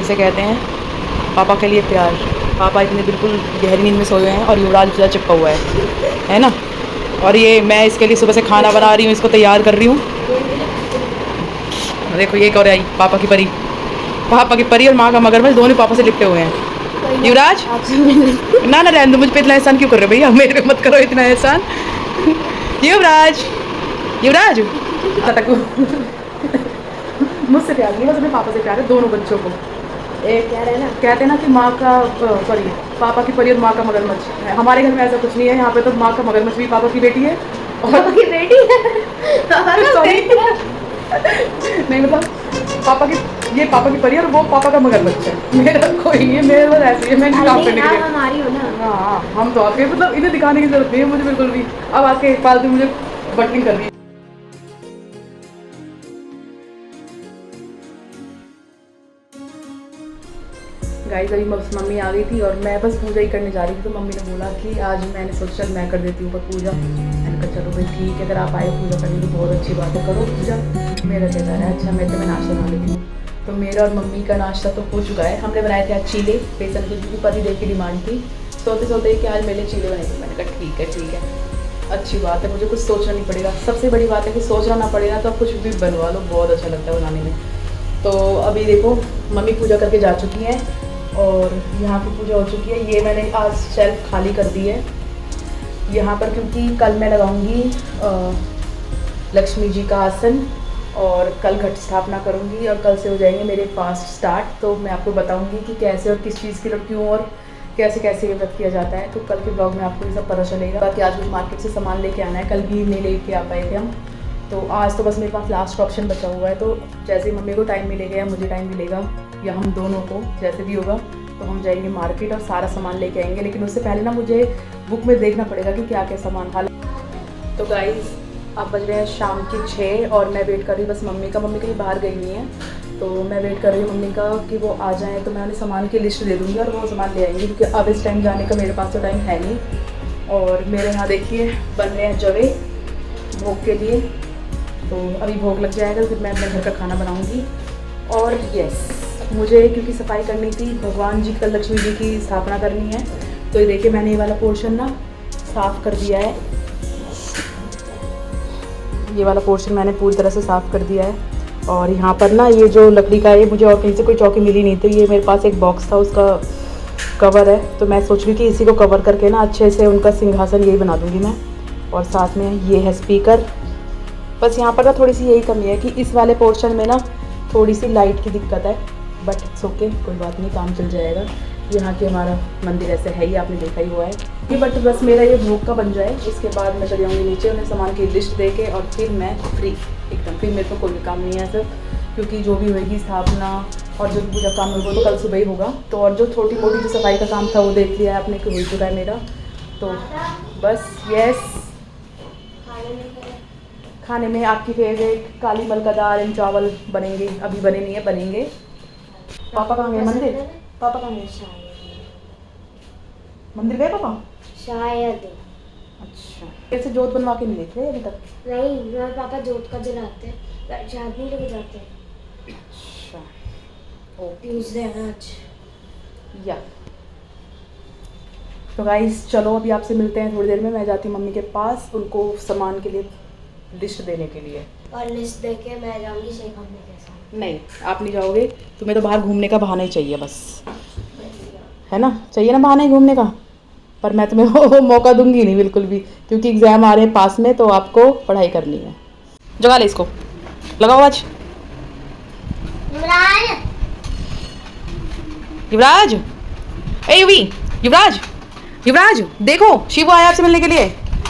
जिसे कहते हैं पापा के लिए प्यार। पापा इतने बिल्कुल गहरी नींद में सोए हुए हैं और युवराज पूरा चिपका हुआ है ना। और ये मैं इसके लिए सुबह से खाना बना रही हूँ, इसको तैयार कर रही हूँ। देखो ये और आई पापा की परी और माँ का मगरमच्छ दोनों पापा से लिपटे हुए हैं। युवराज ना ना रहने दो, मुझ पे इतना एहसान क्यों कर रहे हो भैया, मेरे पे मत करो इतना एहसान। युवराज युवराज मुझसे प्यार नहीं, बस अपने पापा से प्यार है दोनों बच्चों को। एक कह रहे हैं ना, कहते हैं ना कि माँ का सॉरी पापा की परी और माँ का मगरमच्छ है। हमारे घर में ऐसा कुछ नहीं है, यहाँ पे तो माँ का मगरमच्छ भी पापा की बेटी है और पापा की बेटी है सॉरी नहीं मतलब पापा की, ये पापा की परी और वो पापा का मगरमच्छ है। मेरा कोई नहीं है, मेरे बस ऐसे ही मैं काम करने के लिए हमारी हो ना। हाँ हम तो आपके मतलब इन्हें दिखाने की जरूरत नहीं है मुझे बिल्कुल भी। अब आपके फालतू मुझे बटलिंग कर रही है। गाइस अभी मम्मी आ गई थी और मैं बस पूजा ही करने जा रही थी, तो मम्मी ने बोला कि आज मैंने सोचा चल मैं कर देती हूँ पूजा। मैंने कहा चलो भाई ठीक है, अगर आप आए पूजा करने तो बहुत अच्छी बात है, करो पूजा। मेरा क्या जा रहा है, अच्छा मैं तो मैं नाश्ता बना लेती हूँ। तो मेरा और मम्मी का नाश्ता तो हो चुका है। हमने बनाए थे आज चीले बेसन के, क्योंकि पति देव की डिमांड थी सोते सोते कि आज मेरे चीले बनाए थे। मैंने कहा ठीक है अच्छी बात है, मुझे कुछ सोचना नहीं पड़ेगा। सबसे बड़ी बात है कि सोचना ना पड़ेगा तो आप कुछ भी बनवा लो, बहुत अच्छा लगता है बनाने में। तो अभी देखो मम्मी पूजा करके जा चुकी हैं और यहाँ की पूजा हो चुकी है। ये मैंने आज शेल्फ खाली कर दी है यहाँ पर, क्योंकि कल मैं लगाऊंगी लक्ष्मी जी का आसन और कल घट स्थापना करूँगी और कल से हो जाएंगे मेरे फास्ट स्टार्ट। तो मैं आपको बताऊँगी कि कैसे और किस चीज़ के लिए क्यों और कैसे कैसे ये व्रत किया जाता है। तो कल के ब्लॉग में आपको ये सब पता चलेगा। बाकी आज कुछ मार्केट से सामान लेके आना है, कल भी नहीं लेके आ पाए थे हम, तो आज तो बस मेरे पास लास्ट ऑप्शन बचा हुआ है। तो जैसे मम्मी को टाइम मिलेगा या मुझे टाइम मिलेगा या हम दोनों को जैसे भी होगा तो हम जाएंगे मार्केट और सारा सामान लेके आएंगे। लेकिन उससे पहले ना मुझे बुक में देखना पड़ेगा कि क्या क्या सामान। हाल तो गाइस अब बज रहे हैं शाम के 6 और मैं वेट कर रही हूँ बस मम्मी का। मम्मी कहीं बाहर गई हुई है तो मैं वेट कर रही हूँ मम्मी का कि वो आ जाएँ, तो मैं उन्हें सामान की लिस्ट दे दूँगी और वो सामान ले आएंगे, क्योंकि अब इस टाइम जाने का मेरे पास तो टाइम है नहीं। और मेरे यहाँ देखिए बन रहे हैं जवे भोग के लिए, तो अभी भोग लग जाएगा फिर मैं अपने घर का खाना बनाऊँगी। और यस मुझे क्योंकि सफाई करनी थी, भगवान जी कल लक्ष्मी जी की स्थापना करनी है, तो ये देखिए मैंने ये वाला पोर्शन ना साफ़ कर दिया है। ये वाला पोर्शन मैंने पूरी तरह से साफ़ कर दिया है। और यहाँ पर ना ये जो लकड़ी का है, मुझे और कहीं से कोई चौकी मिली नहीं थी, ये मेरे पास एक बॉक्स था उसका कवर है, तो मैं सोच रही कि इसी को कवर करके ना अच्छे से उनका सिंहासन यही बना दूँगी मैं। और साथ में ये है स्पीकर। बस यहाँ पर ना थोड़ी सी यही कमी है कि इस वाले पोर्शन में ना थोड़ी सी लाइट की दिक्कत है, बट इट्स ओके कोई बात नहीं, काम चल जाएगा। यहाँ के हमारा मंदिर ऐसे है ही, आपने देखा ही हुआ है ये। बट बस मेरा ये भोग का बन जाए, इसके बाद मैं चली जाऊँगी नीचे उन्हें सामान की लिस्ट दे के, और फिर मैं फ्री एकदम, फिर मेरे को कोई भी काम नहीं है सर, क्योंकि जो भी होगी स्थापना और जो पूजा काम होगा तो कल सुबह ही होगा। तो और जो छोटी मोटी जो सफाई का काम था वो देख लिया है आपने कि हो चुका है मेरा। तो बस यस खाने में आपकी फेवरेट काली मल का दाल एंड चावल बनेंगे, अभी बने नहीं है बनेंगे। पापा कहाँ गए मंदिर? पापा कहाँ गए? मंदिर गए पापा शायद। अच्छा कैसे जोत बनवा के नहीं देखे अभी तक? नहीं मेरे पापा जोत का जलाते हैं, शायद नहीं लेके जाते हैं। अच्छा ट्यूसडे है आज या। तो गाइस चलो अभी आपसे मिलते हैं थोड़ी देर में। मैं जाती हूँ मम्मी के पास उनको सामान के लिए लिस्ट देने के लिए, और लिस्ट दे के मैं जाऊँगी शेख अम्मी के साथ। नहीं आप नहीं जाओगे, तुम्हें तो बाहर घूमने का बहाना ही चाहिए बस, है ना? चाहिए ना बहाना ही घूमने का, पर मैं तुम्हें वो मौका दूंगी नहीं बिल्कुल भी, क्योंकि एग्ज़ाम आ रहे हैं पास में, तो आपको पढ़ाई करनी है। जगा ले इसको, लगाओ आज। युवराज ए युवी, युवराज युवराज देखो शिवू आया आपसे मिलने के लिए।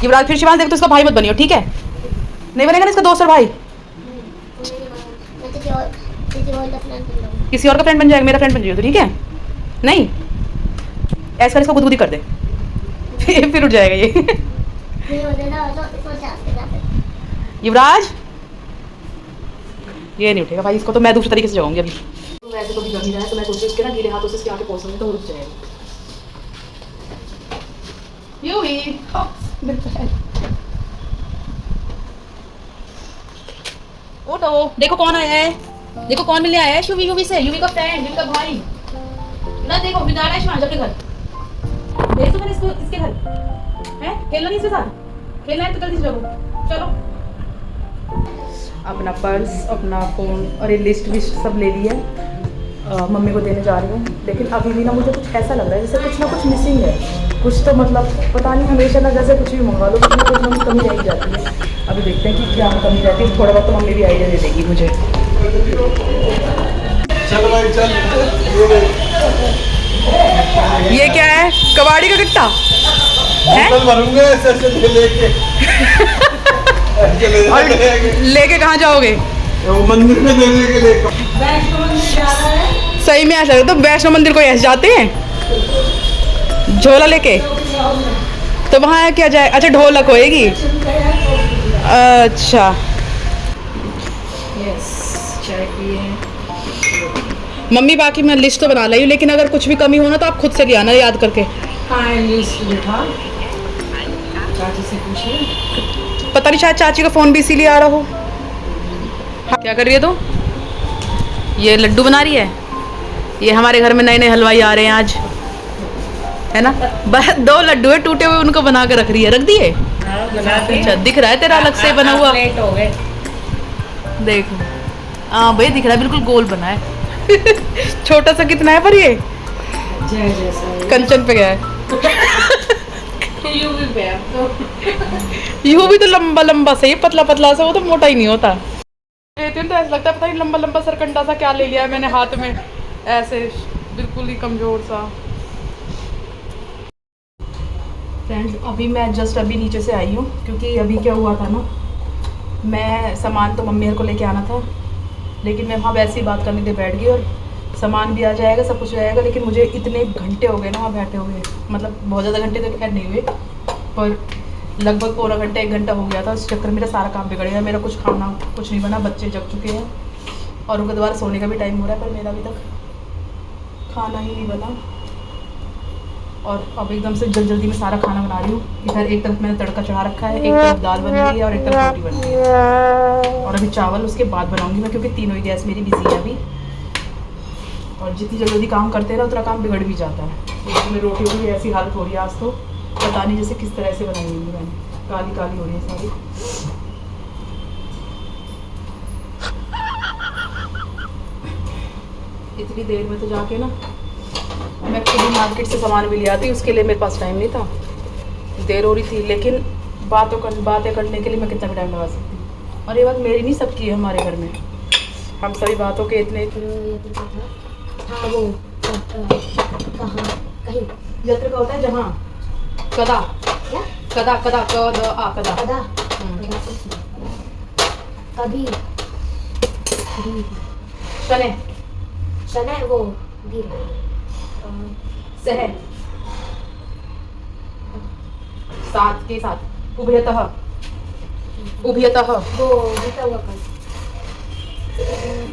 युवराज फिर शिवान देख तो इसका भाई मत बनियो, ठीक है? नहीं बनेगा ना इसका दोस्त और भाई, किसी और का फ्रेंड बन जाएगा, मेरा फ्रेंड बन जाएगा तो ठीक है? नहीं ऐसा कर इसको गुदगुदी कर दे फिर उठ जाएगा ये युवराज ये नहीं उठेगा भाई, इसको तो मैं दूसरे तरीके से जाऊंगी अभी। तो वैसे तो भी जमी रहा है, तो मैं सोच रही इसके ना गीले हाथों से इसके आगे पहुंचूंगी तो रुक जाएगा। उठो देखो कौन आया है। देखो कौन मिलने आया है, यूवी से, यूवी का फ्रेंड, यूवी का भाई ना। देखो बिगाड़ा है शिवांश अपने घर, भेज दो मैंने इसको इसके घर है। खेलना नहीं इसके साथ, खेलना है तो जल्दी से जाओ। चलो अपना पर्स, अपना फ़ोन और ये लिस्ट विस्ट सब ले लिया। मम्मी को देने जा रही हूँ, लेकिन अभी भी ना मुझे कुछ ऐसा लग रहा है जैसे कुछ ना कुछ मिसिंग है। कुछ तो मतलब पता नहीं, हमेशा ना जैसे कुछ भी मंगवा लो कुछ ना कुछ कमी रह जाती है। अभी देखते हैं कि क्या कमी रहती है, थोड़ा बहुत तो मम्मी भी आइडिया दे देगी मुझे। चल भाई चल। ये क्या है, कबाड़ी का कट्टा है? भरूंगा ऐसे लेके और लेके कहाँ जाओगे? मंदिर में देने के लिए। सही में ऐसा तो वैष्णो मंदिर को ऐसे जाते हैं झोला लेके, तो वहाँ क्या जाए? अच्छा ढोलक होएगी। अच्छा यस, चाय पिए। मम्मी बाकी मैं लिस्ट तो बना ली हूँ, लेकिन अगर कुछ भी कमी हो ना तो आप खुद से ले आना याद करके। हाँ लिस्ट लिखा, चाची से पूछिए। पता नहीं शायद चाची का फ़ोन भी इसीलिए आ रहा हो। हाँ, क्या कर रही है तू? ये लड्डू बना रही है। ये हमारे घर में नए नए हलवाई आ रहे हैं आज, है ना। 2 लड्डू है टूटे हुए, उनको बना के रख रही है। रख दिए? अच्छा दिख रहा है तेरा अलग से बना हुआ। लेट हो गए। देखो हाँ भैया दिख रहा है, बिल्कुल गोल बना है। छोटा सा कितना है पर ये जय जैसा कंचन पे गया है। यूवी पे है तो। यूं भी तो लंबा लंबा सही, पतला पतला सा, वो तो मोटा ही नहीं होता। लेते हैं तो ऐसा लगता है पता नहीं लंबा लंबा सरकंडा सा क्या ले लिया है मैंने हाथ में, ऐसे बिल्कुल ही कमजोर सा। फ्रेंड्स अभी मैं जस्ट अभी नीचे से आई हूँ, क्योंकि अभी क्या हुआ था ना, मैं सामान तो मम्मी को लेके आना था, लेकिन मैं वहाँ वैसे ही बात करने के लिए बैठ गई और सामान भी आ जाएगा, सब कुछ हो जाएगा, लेकिन मुझे इतने घंटे हो गए ना वहाँ बैठे हुए, मतलब बहुत ज़्यादा घंटे तो खैर नहीं हुए, पर लगभग पौना घंटा 1 घंटा हो गया था। उस चक्कर में मेरा सारा काम बिगड़ गया। मेरा कुछ खाना कुछ नहीं बना, बच्चे जग चुके हैं और उनका दोबारा सोने का भी टाइम हो रहा है, पर मेरा अभी तक खाना ही नहीं बना। और अब एकदम से जल्दी में सारा खाना बना रही हूँ। इधर एक तरफ मैंने तड़का चढ़ा रखा है, एक तरफ दाल बन रही है और एक तरफ रोटी बन रही है, और अभी चावल उसके बाद बनाऊंगी मैं, क्योंकि तीनों ही गैस मेरी बिजी है अभी। और जितनी जल्दी काम करते हैं ना उतना काम बिगड़ भी जाता है। इसमें रोटियों की ऐसी हालत हो रही है आज तो, पता नहीं जैसे किस तरह से बनाई हुई मैंने, काली काली हो रही है सारी। इतनी देर में तो जाके ना मैं खुद ही मार्केट से सामान भी ले आती, उसके लिए मेरे पास टाइम नहीं था, देर हो रही थी। लेकिन बातें करने के लिए मैं कितना भी टाइम लगा सकती हूँ। और ये बात मेरी नहीं, सबकी है हमारे घर में। हम सभी बातों के इतने हाँ वो कहाँ कहीं यत्र का होता है जहाँ कदा क्या कदा कदा कदा आ कदा अदा कभी शने शनै वो गिर सह साथ के साथ उभयतः वो बीता हुआ कल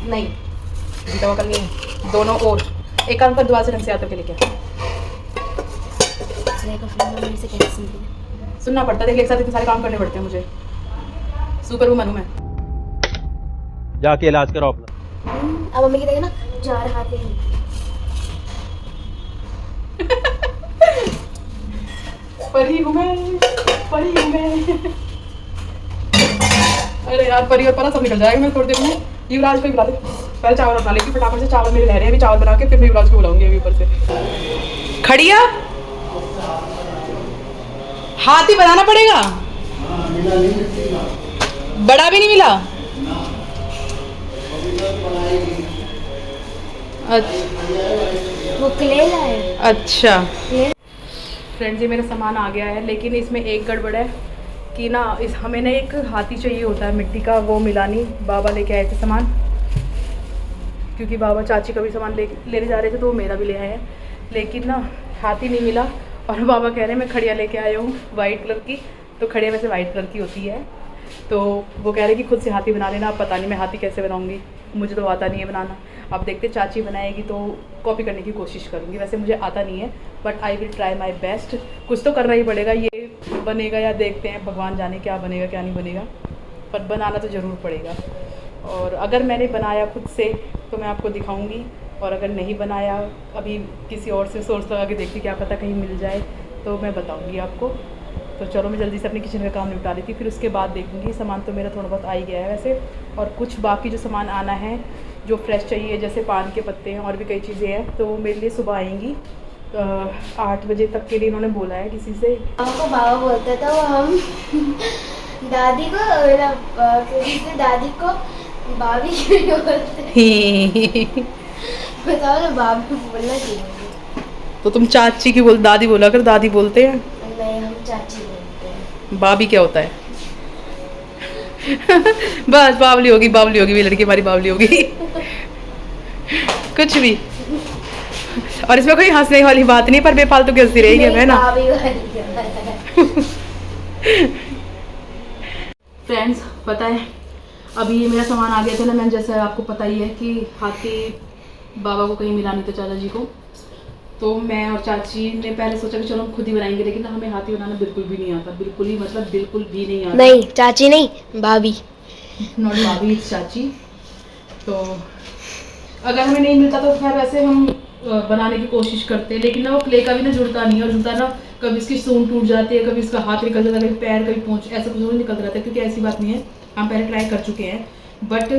नहीं, बीता हुआ कल नहीं, दोनों और एक काम पर दुआ से ढंग से आते के लिए क्या से कैसे सुनती है? सुनना पड़ता है, देख एक साथ इतने सारे काम करने पड़ते हैं मुझे। सुपर वुमन हूँ मैं। जाके इलाज करो अपना। अब मम्मी की देखा ना 4 हाथ में परी हूँ मैं, परी हूँ मैं। अरे यार परी और परा सब निकल जाएगा। मैं थोड़ी देर में युवराज को ही बुला ले, पहले चावल बना लेगी फटाफट से। चावल मेरे रह रहे हैं, अभी चावल बना के फिर मैं युवराज को बुलाऊंगी अभी ऊपर से। खड़िया हाथ ही बनाना पड़ेगा, बड़ा भी नहीं मिला। वो क्ले लाए। अच्छा फ्रेंड्स ये मेरा सामान आ गया है, लेकिन इसमें एक गड़बड़ है कि ना हमें ना एक हाथी चाहिए होता है मिट्टी का, वो मिला नहीं। बाबा लेके आए थे सामान, क्योंकि बाबा चाची का भी सामान लेने जा रहे थे तो वो मेरा भी ले आए हैं, लेकिन ना हाथी नहीं मिला। और बाबा कह रहे हैं मैं खड़िया लेके आया हूँ वाइट कलर की, तो खड़िया वैसे वाइट कलर की होती है, तो वो कह रहे हैं कि खुद से हाथी बना लेना। अब पता नहीं मैं हाथी कैसे बनाऊँगी, मुझे तो आता नहीं है बनाना। अब देखते चाची बनाएगी तो कॉपी करने की कोशिश करूँगी। वैसे मुझे आता नहीं है, but I will try my best. कुछ तो करना ही पड़ेगा, ये बनेगा या देखते हैं, भगवान जाने क्या बनेगा क्या नहीं बनेगा, पर बनाना तो ज़रूर पड़ेगा। और अगर मैंने बनाया खुद से तो मैं आपको दिखाऊंगी, और अगर नहीं बनाया अभी किसी और से सोर्स लगा के देखती, क्या पता कहीं मिल जाए तो मैं बताऊंगी आपको। तो चलो मैं जल्दी से अपने किचन का काम निपटा लेती, फिर उसके बाद देखूंगी। सामान तो मेरा थोड़ा बहुत आ ही गया है वैसे, और कुछ बाकी जो सामान आना है जो फ्रेश चाहिए, जैसे पान के पत्ते हैं और भी कई चीज़ें हैं, तो मेरे लिए सुबह आएंगी 8 बजे तक के लिए इन्होंने बोला है किसी से। को बाबा बोलते थे, वो हम दादी को दादी को भाभी क्यों बोलते बताओ ना, भाभी बोलना चाहिए। तो तुम चाची की बोल, दादी बोला कर, दादी बोलते हैं। नहीं, हम चाची बोलते हैं। बाबी क्या होता है? बस बावली होगी, बावली होगी, ये लड़की हमारी बावली होगी। कुछ भी, और इसमें कोई हंसने वाली बात नहीं, पर बेफालतू की हंसी रहेगी है ना। फ्रेंड्स पता है अभी ये मेरा सामान आ गया था ना, मैंने जैसे आपको पता ही है कि हाथी बाबा को कहीं मिला नहीं था, चाचा जी को। तो मैं और चाची ने पहले सोचा कि चलो हम खुद ही बनाएंगे, लेकिन हमें हाथी बनाना बिल्कुल भी नहीं आता, बिल्कुल ही, मतलब बिल्कुल भी नहीं आता। नहीं, चाची नहीं, भाभी। नॉट भाभी, चाची। तो अगर हमें नहीं मिलता तो खैर वैसे हम बनाने की कोशिश करते हैं, लेकिन ना वो क्ले का भी ना जुड़ता नहीं है, और जुड़ता ना कभी इसकी सूंड टूट जाती है, कभी इसका हाथ निकल जाता है, कभी पैर, कभी पूंछ, ऐसा कुछ जरूर निकलता रहता है। क्योंकि ऐसी बात नहीं है, हम पहले ट्राई कर चुके हैं, बट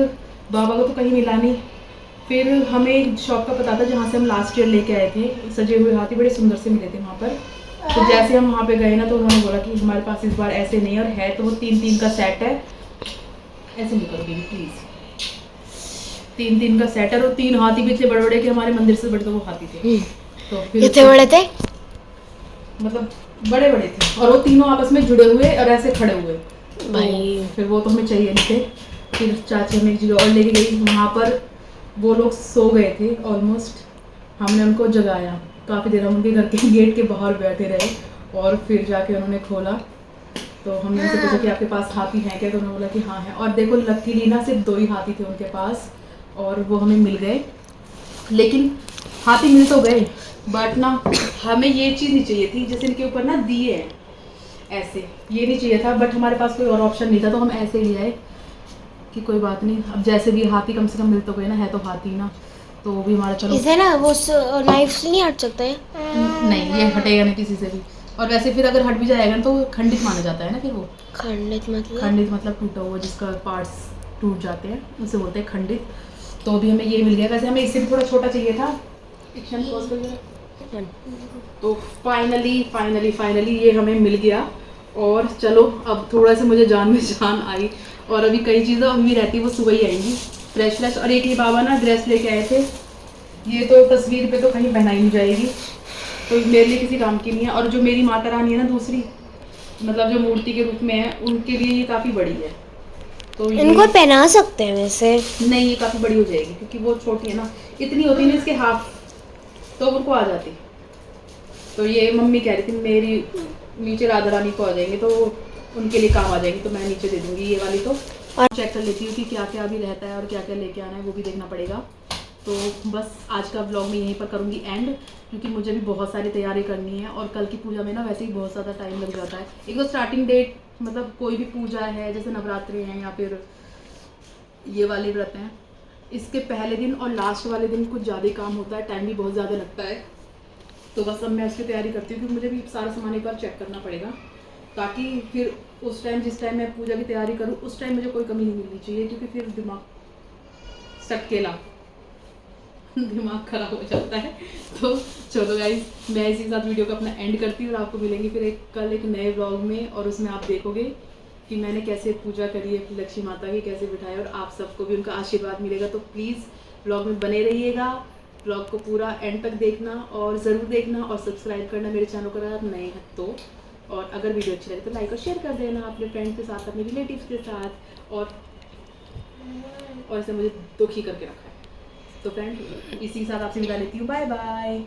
बाबा को तो कहीं मिला नहीं। फिर हमें एक शॉप का पता था जहाँ से हम लास्ट ईयर लेके आए थे, सजे हुए हाथी बड़े सुंदर से मिले थे वहाँ पर। तो जैसे हम वहाँ पे गए ना, तो उन्होंने बोला कि हमारे पास इस बार ऐसे नहीं, और है तो वो 3-3 का सेट है। ऐसे नहीं करोगे प्लीज़, 3-3 का सेट है, और 3 हाथी भी इतने बड़े बड़े कि हमारे मंदिर से बड़े तो वो हाथी थे। तो फिर कितने बड़े थे? मतलब बड़े बड़े थे, और वो तीनों आपस में जुड़े हुए और ऐसे खड़े हुए भाई। तो फिर वो तो हमें चाहिए नहीं थे। फिर चाची हमें एक जगह और लेके गई, वहाँ पर वो लोग सो गए थे ऑलमोस्ट। हमने उनको जगाया, काफ़ी देर हम उनके घर के गेट के बाहर बैठे रहे, और फिर जाके उन्होंने खोला। तो हमने उनसे पूछा कि आपके पास हाथी है क्या, तो उन्होंने बोला कि हाँ है। और देखो लकीली ना सिर्फ 2 ही हाथी थे उनके पास, और वो हमें मिल गए। लेकिन हाथी मिल तो गए, बट ना हमें ये चीज़ नहीं चाहिए थी, जैसे इनके ऊपर ना दिए हैं ऐसे, ये नहीं चाहिए था। बट हमारे पास कोई और ऑप्शन नहीं था, तो हम ऐसे ही ले आए कि कोई बात नहीं, अब जैसे भी हाथी कम से कम मिल तो गए ना, है तो हाथी ना, तो वो भी हमारा चलो। इसे ना वो नाइफ से नहीं हट सकता है? नहीं, ये हटेगा नहीं किसी से भी। और वैसे फिर अगर हट भी जाएगा ना तो खंडित माना जाता है ना। फिर वो खंडित मतलब टूटा हुआ, जिसका पार्ट्स टूट जाते हैं उसे बोलते हैं खंडित। तो अभी हमें ये मिल गया। वैसे हमें इससे भी थोड़ा छोटा चाहिए था। तो फाइनली ये हमें मिल गया। और चलो अब थोड़ा सा मुझे जान में जान आई, और अभी कई चीज़ें अभी भी रहती है, वो सुबह ही आएंगी फ्रेश। और एक ये बाबा ना ड्रेस लेके आए थे, ये तो तस्वीर पे तो कहीं पहनाई नहीं जाएगी, तो मेरे लिए किसी काम की नहीं है। और जो मेरी माता रानी है ना दूसरी, मतलब जो मूर्ति के रूप में है, उनके लिए ये काफ़ी बड़ी है। तो इनको पहना सकते हैं वैसे? नहीं, ये काफ़ी बड़ी हो जाएगी, क्योंकि वो छोटी है ना, इतनी होती है ना इसके हाफ, तो उनको आ जाती। तो ये मम्मी कह रही थी मेरी नीचे राधा रानी को आ जाएंगे, तो उनके लिए काम आ जाएगी, तो मैं नीचे दे दूँगी ये वाली। तो और चेक कर लेती हूँ कि क्या क्या अभी रहता है और क्या क्या लेके आना है, वो भी देखना पड़ेगा। तो बस आज का व्लॉग मैं यहीं पर करूँगी एंड, क्योंकि मुझे भी बहुत सारी तैयारी करनी है, और कल की पूजा में ना वैसे ही बहुत ज़्यादा टाइम लग जाता है। एक तो स्टार्टिंग डेट, मतलब कोई भी पूजा है, जैसे नवरात्रि हैं या फिर ये वाले व्रत हैं, इसके पहले दिन और लास्ट वाले दिन कुछ ज़्यादा काम होता है, टाइम भी बहुत ज़्यादा लगता है। तो बस अब मैं उसकी तैयारी करती हूँ, क्योंकि मुझे भी सारा सामान एक बार चेक करना पड़ेगा, ताकि फिर उस टाइम जिस टाइम मैं पूजा की तैयारी करूँ उस टाइम मुझे कोई कमी नहीं मिलनी चाहिए, क्योंकि फिर दिमाग सटकेला दिमाग खराब हो जाता है। तो चलो गाइस, मैं इसी के साथ वीडियो को अपना एंड करती हूँ, और आपको मिलेंगे फिर कल एक नए व्लॉग में, और उसमें आप देखोगे कि मैंने कैसे पूजा करी है लक्ष्मी माता की, कैसे बिठाया, और आप सबको भी उनका आशीर्वाद मिलेगा। तो प्लीज़ व्लॉग में बने रहिएगा, व्लॉग को पूरा एंड तक देखना, और ज़रूर देखना, और सब्सक्राइब करना मेरे चैनल को अगर आप नए हैं तो। और अगर वीडियो अच्छी लगे तो लाइक और शेयर कर देना अपने फ्रेंड्स के साथ, अपने रिलेटिव्स के साथ, और इसे मुझे दुखी करके रखा है। तो फ्रेंड, इसी के साथ आपसे विदा लेती हूँ, बाय बाय।